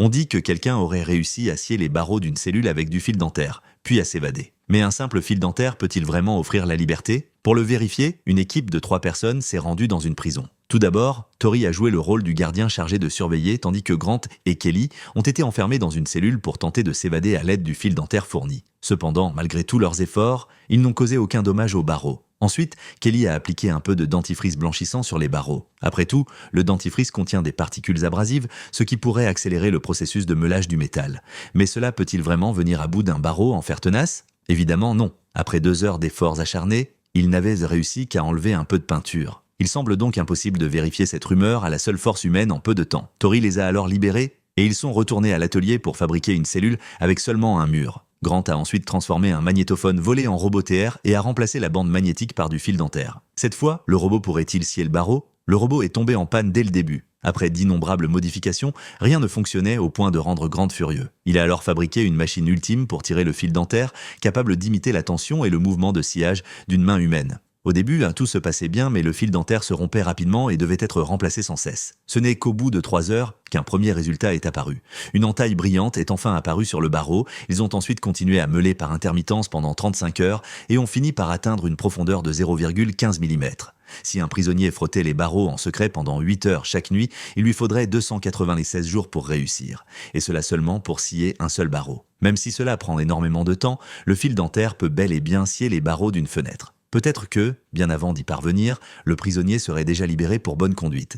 On dit que quelqu'un aurait réussi à scier les barreaux d'une cellule avec du fil dentaire, puis à s'évader. Mais un simple fil dentaire peut-il vraiment offrir la liberté? Pour le vérifier, une équipe de 3 personnes s'est rendue dans une prison. Tout d'abord, Tori a joué le rôle du gardien chargé de surveiller tandis que Grant et Kelly ont été enfermés dans une cellule pour tenter de s'évader à l'aide du fil dentaire fourni. Cependant, malgré tous leurs efforts, ils n'ont causé aucun dommage aux barreaux. Ensuite, Kelly a appliqué un peu de dentifrice blanchissant sur les barreaux. Après tout, le dentifrice contient des particules abrasives, ce qui pourrait accélérer le processus de meulage du métal. Mais cela peut-il vraiment venir à bout d'un barreau en fer tenace? Évidemment non. Après 2 heures d'efforts acharnés, ils n'avaient réussi qu'à enlever un peu de peinture. Il semble donc impossible de vérifier cette rumeur à la seule force humaine en peu de temps. Tori les a alors libérés et ils sont retournés à l'atelier pour fabriquer une cellule avec seulement un mur. Grant a ensuite transformé un magnétophone volé en robot TR et a remplacé la bande magnétique par du fil dentaire. Cette fois, le robot pourrait-il scier le barreau? Le robot est tombé en panne dès le début. Après d'innombrables modifications, rien ne fonctionnait au point de rendre Grant furieux. Il a alors fabriqué une machine ultime pour tirer le fil dentaire, capable d'imiter la tension et le mouvement de sciage d'une main humaine. Au début, tout se passait bien, mais le fil dentaire se rompait rapidement et devait être remplacé sans cesse. Ce n'est qu'au bout de 3 heures qu'un premier résultat est apparu. Une entaille brillante est enfin apparue sur le barreau. Ils ont ensuite continué à meuler par intermittence pendant 35 heures et ont fini par atteindre une profondeur de 0,15 mm. Si un prisonnier frottait les barreaux en secret pendant 8 heures chaque nuit, il lui faudrait 296 jours pour réussir. Et cela seulement pour scier un seul barreau. Même si cela prend énormément de temps, le fil dentaire peut bel et bien scier les barreaux d'une fenêtre. Peut-être que, bien avant d'y parvenir, le prisonnier serait déjà libéré pour bonne conduite.